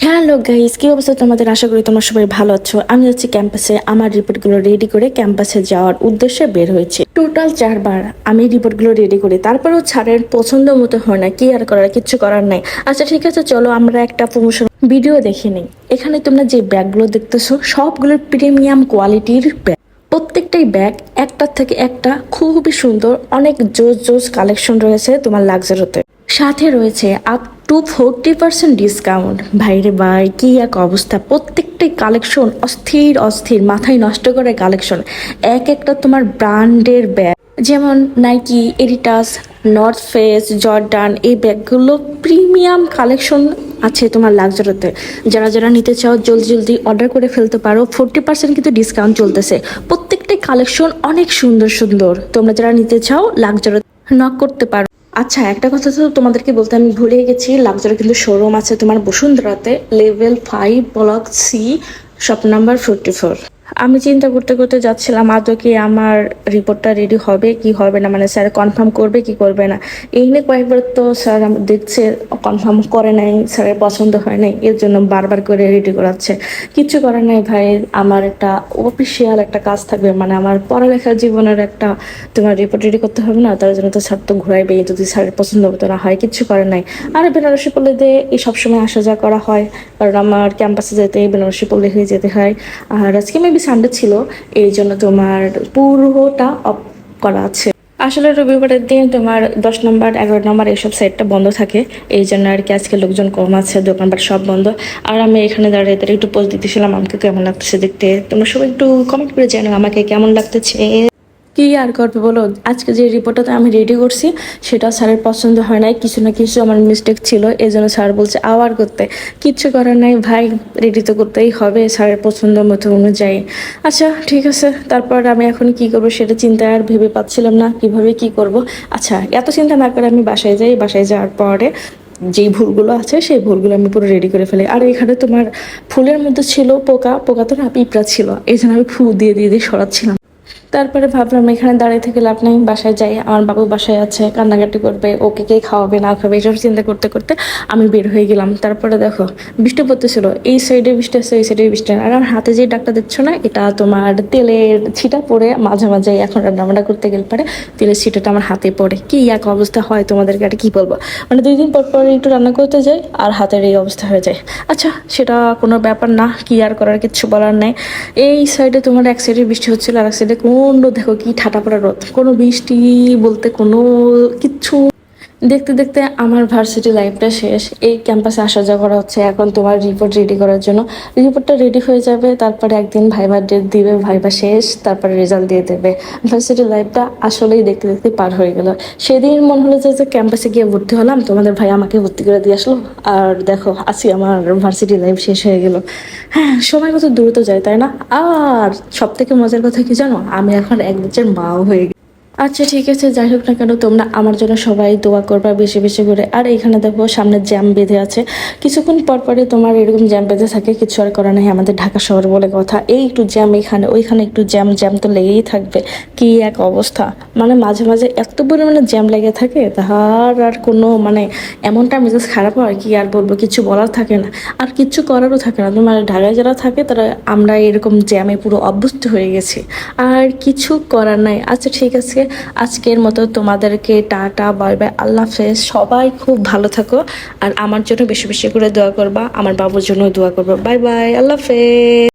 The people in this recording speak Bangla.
হ্যালো গাইস, কি অবস্থা তোমাদের? আশা করি তোমরা সবাই ভালো আছো। আমি হচ্ছে ক্যাম্পাসে আমার রিপোর্টগুলো রেডি করে ক্যাম্পাসে যাওয়ার উদ্দেশ্যে বের হয়েছি। টোটাল 4 বার আমি রিপোর্টগুলো রেডি করি, তারপরেও ছাড়ের পছন্দ মতো হয় না। কি আর করার, কিচ্ছু করার নাই। আচ্ছা ঠিক আছে, চলো আমরা একটা প্রমোশন ভিডিও দেখে নিই। এখানে তোমরা যে ব্যাগগুলো দেখতেছো সবগুলো প্রিমিয়াম কোয়ালিটির ব্যাগ। প্রত্যেকটাই ব্যাগ একটার থেকে একটা খুবই সুন্দর, অনেক জোস জোস কালেকশন রয়েছে তোমার লাক্সারিতে। সাথে রয়েছে আপ টু 40% ডিসকাউন্ট। ভাইরে ভাই, কি এক অবস্থা! প্রত্যেকটাই কালেকশন অস্থির অস্থির, মাথায় নষ্ট করে কালেকশন। এক একটা তোমার ব্র্যান্ডের ব্যাগ, যেমন নাইকি, এডিটাস, নর্থ ফেস, জর্ডান, এই ব্যাগগুলো প্রিমিয়াম কালেকশন আছে তোমার লাক্সারিতে। যারা যারা নিতে চাও জলদি জলদি অর্ডার করে ফেলতে পারো। 40% কিন্তু ডিসকাউন্ট চলতেছে। প্রত্যেকটাই কালেকশন অনেক সুন্দর সুন্দর। তোমরা যারা নিতে চাও লাক্সারি নক করতে পারো। আচ্ছা, একটা কথা তো তোমাদেরকে বলতে আমি ভুলে গেছি, লাক্সারি কিন্তু শোরুম আছে তোমার বসুন্ধরাতে, level 5 block C, shop number 44। আমি চিন্তা করতে করতে যাচ্ছিলাম আদৌ কি আমার রিপোর্টটা রেডি হবে কি হবে না, মানে স্যার কনফার্ম করবে কি করবে না। এই নিয়ে কয়েকবার তো স্যার দেখছে কনফার্ম করে নাই, স্যারের পছন্দ হয় নাই, এর জন্য বারবার করে রেডি করাচ্ছে। কিচ্ছু করার নাই ভাই, আমার একটা অফিসিয়াল একটা কাজ থাকবে, মানে আমার পড়ালেখার জীবনের একটা তোমার রিপোর্ট রেডি করতে হবে না, তার জন্য তো স্যার তো ঘুরাইবে যদি স্যারের পছন্দ মতো না হয়। কিচ্ছু করার নাই। আর বেনারসি পল্লী দিয়ে এই সবসময় আসা যাওয়া করা হয়, কারণ আমার ক্যাম্পাসে যেতে বেনারসি পল্লী হয়ে যেতে হয়। আর আজকে মেবি সানডে ছিল, এই জন্য তোমার পুরোটা অফ করা আছে। আসলে রবিবারের দিন তোমার 10 নম্বর 11 নম্বর এইসব সাইডটা বন্ধ থাকে, এই জন্য আর কি আজকে লোকজন কম আছে, দোকানপাট সব বন্ধ। আর আমি এখানে দাঁড়িয়ে তাদের একটু পোজ দিতেছিলাম আমাকে কেমন লাগতেছে দেখতে। তোমরা সবাই একটু কমেন্ট করে জানো আমাকে কেমন লাগতেছে। কি আর করবে বলো, আজকে যে রিপোর্টটা আমি রেডি করছি সেটা স্যারের পছন্দ হয় নাই, কিছু না কিছু আমার মিস্টেক ছিল, এই জন্য স্যার বলছে আবার করতে। কিচ্ছু করার নাই ভাই, রেডি তো করতেই হবে স্যারের পছন্দ মতো অনুযায়ী। আচ্ছা ঠিক আছে, তারপর আমি এখন কি করব সেটা চিন্তা আর ভেবে পাচ্ছিলাম না কিভাবে কি করব। আচ্ছা, এত চিন্তা না করে আমি বাসায় যাই, বাসায় যাওয়ার পরে যেই ভুলগুলো আছে সেই ভুলগুলো আমি পুরো রেডি করে ফেলি। আর এখানে তোমার ফুলের মধ্যে ছিল পোকা, পোকা তো না পিঁপড়া ছিল, এই জন্য আমি ফু দিয়ে দিয়ে দিয়ে সরাচ্ছিলাম। তারপরে ভাবলাম এখানে দাঁড়িয়ে থেকে লাভ নেই, বাসায় যাই। আমার বাবু বাসায় আছে, কান্নাকাটি করবে, ওকে কে খাওয়াবে না খাবে এইসব চিন্তা করতে করতে আমি বের হয়ে গেলাম। তারপরে দেখো বৃষ্টি পড়তেছিল, এই সাইডে বৃষ্টি আছে এই সাইডে বৃষ্টি না। আর আমার হাতে যে ডাকটা দেখছো না, এটা তোমার তেলের ছিটা পড়ে মাঝে মাঝে এখন রান্নাবান্না করতে গেলে পারে তেলের ছিটাটা আমার হাতে পড়ে। কি এক অবস্থা হয় তোমাদেরকে আর কি বলবো, মানে 2 দিন পর পর একটু রান্না করতে যাই আর হাতের এই অবস্থা হয়ে যায়। আচ্ছা সেটা কোনো ব্যাপার না, কি আর করার, কিচ্ছু বলার নেই। এই সাইডে তোমার এক সাইডে বৃষ্টি হচ্ছিল আর এক সাইডে কোন দেখো কি ঠাটা পড়া রোদ, কোনো বৃষ্টি বলতে কোনো কিচ্ছু। দেখতে দেখতে আমার ভার্সিটি লাইফটা শেষ। এই ক্যাম্পাসে আসা যাওয়া করা হচ্ছে এখন তোমার রিপোর্ট রেডি করার জন্য। রিপোর্টটা রেডি হয়ে যাবে, তারপরে একদিন ভাইবার ডেট দিবে, ভাইবা শেষ, তারপরে রেজাল্ট দিয়ে দেবে। ভার্সিটি লাইফটা আসলেই দেখতে দেখতে পার হয়ে গেল। সেদিন মনে হলো যে ক্যাম্পাসে গিয়ে ভর্তি হলাম, তোমাদের ভাই আমাকে ভর্তি করে দিয়ে আসলো, আর দেখো আজকে আমার ভার্সিটি লাইফ শেষ হয়ে গেল। হ্যাঁ, সময় কত দ্রুত যায় তাই না? আর সব থেকে মজার কথা কি জানো, আমি এখন এক বাচ্চার মাও হয়ে গেছি। আচ্ছা ঠিক আছে, যাই হোক না কেন তোমরা আমার জন্য সবাই দোয়া করবা বেশি বেশি করে। আর এখানে দেখো সামনে জ্যাম বেঁধে আছে, কিছুক্ষণ পর পরে তোমার এরকম জ্যাম বেঁধে থাকে, কিছু আর করা নেই, আমাদের ঢাকা শহর বলে কথা। এই একটু জ্যাম এখানে ওইখানে, একটু জ্যাম জ্যাম তো লেগেই থাকবে। কি এক অবস্থা, মানে মাঝে মাঝে এত পরিমাণে জ্যাম লেগে থাকে তাহার আর কোনো মানে এমনটা মেজাজ খারাপ হয় কি আর বলবো, কিছু বলার থাকে না আর কিচ্ছু করারও থাকে না। তোমার ঢাকায় যারা থাকে তারা আমরা এরকম জ্যামে পুরো অভ্যস্ত হয়ে গেছি, আর কিছু করার নাই। আচ্ছা ঠিক আছে, আজকের মতো তোমাদেরকে টাটা বাই বাই, আল্লাহ হাফেজ। সবাই খুব ভালো থাকো, আর আমার জন্য বেশি বেশি করে দোয়া করবা, আমার বাবুর জন্য দোয়া করবা। বাই বাই, আল্লাহ হাফেজ।